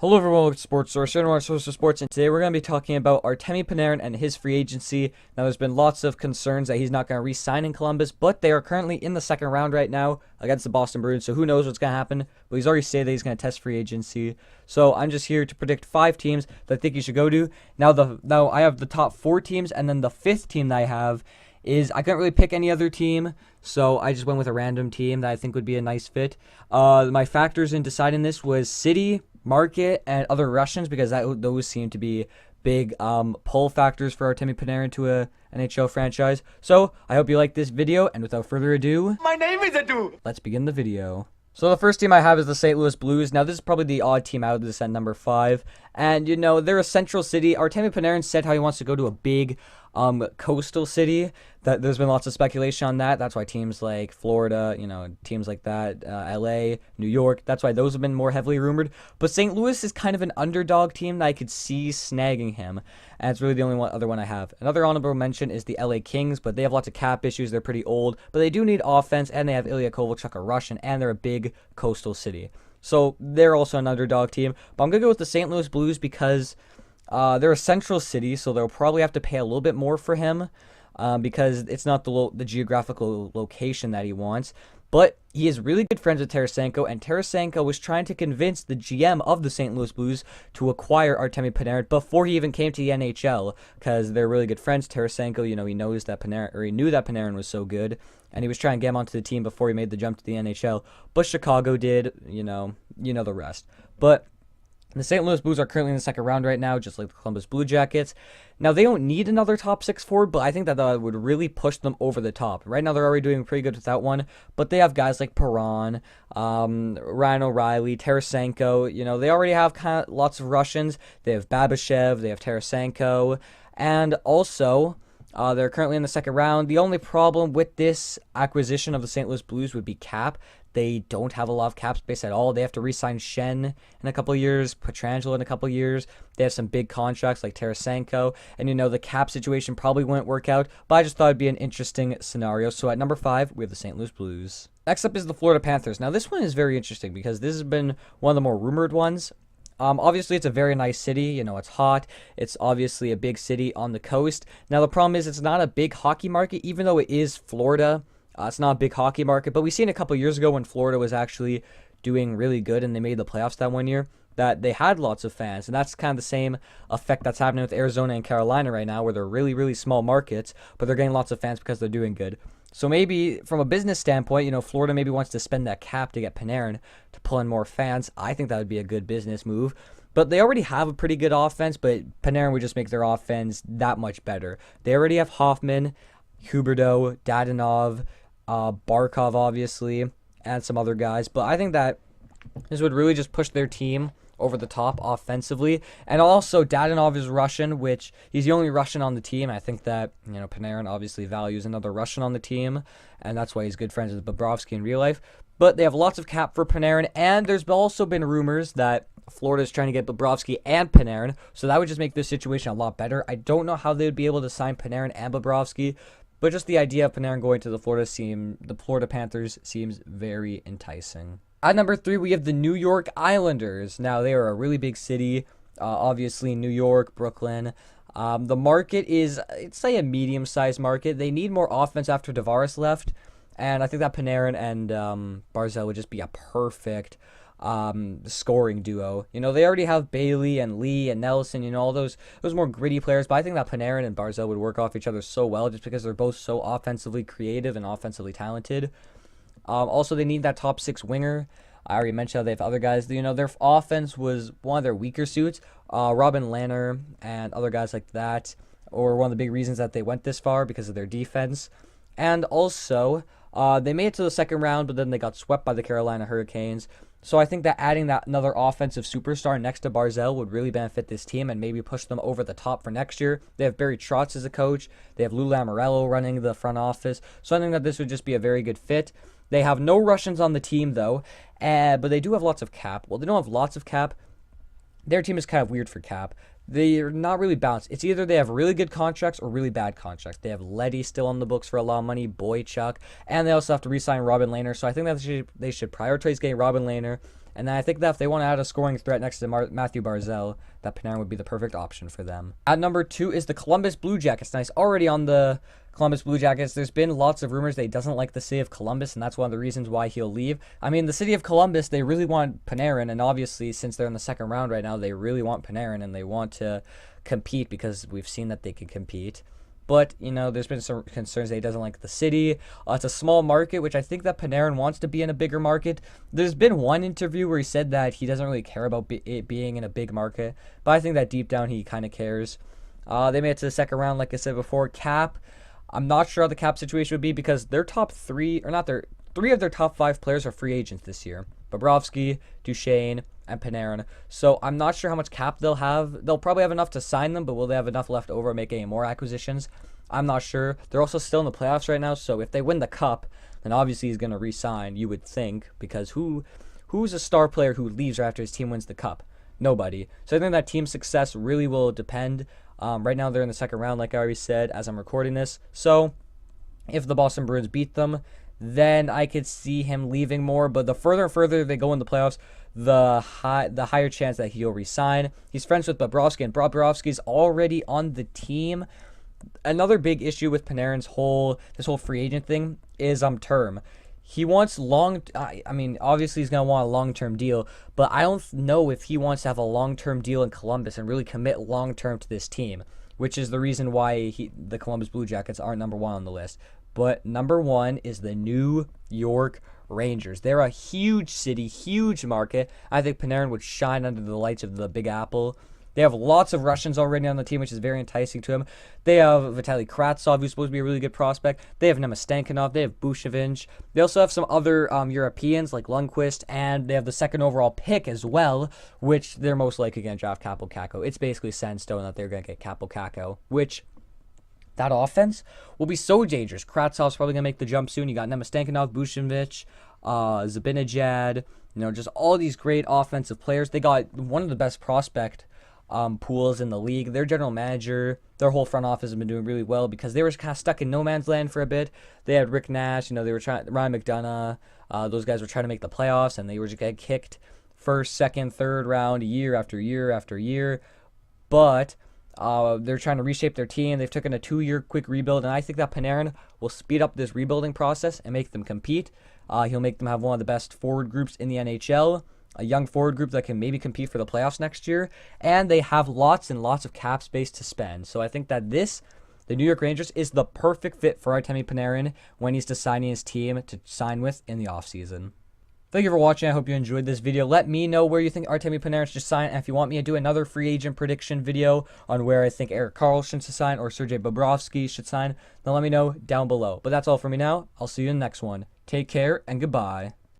Hello everyone, with Sports Source, your source of sports, and today we're going to be talking about Artemi Panarin and his free agency. Now, there's been lots of concerns that he's not going to re-sign in Columbus, but they are currently in the second round right now against the Boston Bruins, so who knows what's going to happen, but he's already stated that he's going to test free agency. So I'm just here to predict 5 teams that I think he should go to. Now I have the top 4 teams, and then the 5th team that I have is I couldn't really pick any other team, so I just went with a random team that I think would be a nice fit. My factors in deciding this was city, market, and other Russians, because those seem to be big pull factors for Artemi Panarin to a NHL franchise. So I hope you like this video, and without further ado, My name is Adu. let's begin the video. So the first team I have is the St. Louis Blues. Now, this is probably the odd team out of this at number 5. And, you know, they're a central city. Artemi Panarin said how he wants to go to a big coastal city. There's been lots of speculation on that. That's why teams like Florida, teams like that, LA, New York, that's why those have been more heavily rumored. But St. Louis is kind of an underdog team that I could see snagging him. And it's really the only other one I have. Another honorable mention is the LA Kings, but they have lots of cap issues. They're pretty old, but they do need offense, and they have Ilya Kovalchuk, a Russian, and they're a big coastal city. So they're also an underdog team. But I'm going to go with the St. Louis Blues because they're a central city, so they'll probably have to pay a little bit more for him because it's not the geographical location that he wants. But he is really good friends with Tarasenko, and Tarasenko was trying to convince the GM of the St. Louis Blues to acquire Artemi Panarin before he even came to the NHL, because they're really good friends. Tarasenko, he knows that Panarin, or he knew that Panarin was so good, and he was trying to get him onto the team before he made the jump to the NHL. But Chicago did, you know the rest. But the St. Louis Blues are currently in the second round right now, just like the Columbus Blue Jackets. Now, they don't need another top 6 forward, but I think that would really push them over the top. Right now, they're already doing pretty good without one, but they have guys like Perron, Ryan O'Reilly, Tarasenko. They already have kind of lots of Russians. They have Babashev, they have Tarasenko, and also they're currently in the second round. The only problem with this acquisition of the St. Louis Blues would be cap. They don't have a lot of cap space at all. They have to re-sign Shen in a couple of years, Pietrangelo in a couple of years. They have some big contracts like Tarasenko, and the cap situation probably wouldn't work out, but I just thought it'd be an interesting scenario. So at number 5, we have the St. Louis Blues. Next up is the Florida Panthers. Now, this one is very interesting because this has been one of the more rumored ones. Obviously, it's a very nice city. It's hot. It's obviously a big city on the coast. Now, the problem is it's not a big hockey market, even though it is Florida. It's not a big hockey market, but we seen a couple years ago when Florida was actually doing really good and they made the playoffs that one year, that they had lots of fans. And that's kind of the same effect that's happening with Arizona and Carolina right now, where they're really, really small markets, but they're getting lots of fans because they're doing good. So maybe from a business standpoint, Florida maybe wants to spend that cap to get Panarin to pull in more fans. I think that would be a good business move. But they already have a pretty good offense, but Panarin would just make their offense that much better. They already have Hoffman, Huberdeau, Dadonov, Barkov, obviously, and some other guys. But I think that this would really just push their team over the top offensively. And also, Dadonov is Russian, which he's the only Russian on the team. I think that, Panarin obviously values another Russian on the team, and that's why he's good friends with Bobrovsky in real life. But they have lots of cap for Panarin, and there's also been rumors that Florida is trying to get Bobrovsky and Panarin, so that would just make this situation a lot better. I don't know how they would be able to sign Panarin and Bobrovsky, but just the idea of Panarin going to the Florida Panthers seems very enticing. At number 3, we have the New York Islanders. Now, they are a really big city, obviously New York, Brooklyn. The market is, it's like a medium-sized market. They need more offense after Tavares left, and I think that Panarin and Barzal would just be a perfect scoring duo. They already have Bailey and Lee and Nelson, all those more gritty players, but I think that Panarin and Barzal would work off each other so well just because they're both so offensively creative and offensively talented. Also, they need that top 6 winger. I already mentioned how they have other guys. Their offense was one of their weaker suits. Robin Lehner and other guys like that, or one of the big reasons that they went this far because of their defense. And also, they made it to the second round, but then they got swept by the Carolina Hurricanes. So I think that adding that another offensive superstar next to Barzal would really benefit this team and maybe push them over the top for next year. They have Barry Trotz as a coach. They have Lou Lamoriello running the front office. So I think that this would just be a very good fit. They have no Russians on the team, though, but they do have lots of cap. Well, they don't have lots of cap. Their team is kind of weird for cap. They're not really balanced. It's either they have really good contracts or really bad contracts. They have Leddy still on the books for a lot of money, Boychuk, and they also have to re-sign Robin Lehner. So I think that they should prioritize getting Robin Lehner And then I think that if they want to add a scoring threat next to Matthew Barzal, that Panarin would be the perfect option for them. At number 2 is the Columbus Blue Jackets. Nice, already on the Columbus Blue Jackets, there's been lots of rumors that he doesn't like the city of Columbus, and that's one of the reasons why he'll leave. I mean, the city of Columbus, they really want Panarin, and obviously, since they're in the second round right now, they really want Panarin, and they want to compete because we've seen that they can compete. But, you know, there's been some concerns that he doesn't like the city. It's a small market, which I think that Panarin wants to be in a bigger market. There's been one interview where he said that he doesn't really care about it being in a big market. But I think that deep down he kind of cares. They made it to the second round, like I said before. Cap, I'm not sure how the cap situation would be because their top three, or not their, 3 of their top 5 players are free agents this year. Bobrovsky, Duchesne, and Panarin. So I'm not sure how much cap they'll have. They'll probably have enough to sign them, but will they have enough left over to make any more acquisitions? I'm not sure. They're also still in the playoffs right now, so if they win the cup, then obviously he's going to re-sign, you would think, because who's a star player who leaves right after his team wins the cup? Nobody. So I think that team success really will depend. Right now they're in the second round, like I already said, as I'm recording this. So if the Boston Bruins beat them, then I could see him leaving more. But the further and further they go in the playoffs, the higher chance that he'll resign. He's friends with Bobrovsky, and Bobrovsky's already on the team. Another big issue with Panarin's this whole free agent thing is term. He wants I mean, obviously he's going to want a long-term deal, but I don't know if he wants to have a long-term deal in Columbus and really commit long-term to this team, which is the reason why the Columbus Blue Jackets aren't number 1 on the list. But number 1 is the New York Rangers. They're a huge city, huge market. I think Panarin would shine under the lights of the Big Apple. They have lots of Russians already on the team, which is very enticing to him. They have Vitaly Kravtsov, who's supposed to be a really good prospect. They have Nemastankinov. They have Bushevich. They also have some other Europeans like Lundqvist, and they have the second overall pick as well, which they're most likely going to draft Kaapo Kakko. It's basically set in stone that they're going to get Kaapo Kakko, which that offense will be so dangerous. Kravtsov's probably going to make the jump soon. You got Nemastankinov, Bushevich, Zabinajad, just all these great offensive players. They got one of the best prospect pools in the league. Their general manager, their whole front office has been doing really well because they were kind of stuck in no man's land for a bit. They had Rick Nash, they were trying, Ryan McDonough, those guys were trying to make the playoffs, and they were just getting kicked first, second, third round, year after year after year. But they're trying to reshape their team. They've taken a 2-year quick rebuild, and I think that Panarin will speed up this rebuilding process and make them compete. He'll make them have one of the best forward groups in the NHL, a young forward group that can maybe compete for the playoffs next year, and they have lots and lots of cap space to spend. So I think that the New York Rangers, is the perfect fit for Artemi Panarin when he's deciding his team to sign with in the offseason. Thank you for watching. I hope you enjoyed this video. Let me know where you think Artemi Panarin should sign, and if you want me to do another free agent prediction video on where I think Erik Karlsson should sign or Sergei Bobrovsky should sign, then let me know down below. But that's all for me now. I'll see you in the next one. Take care and goodbye.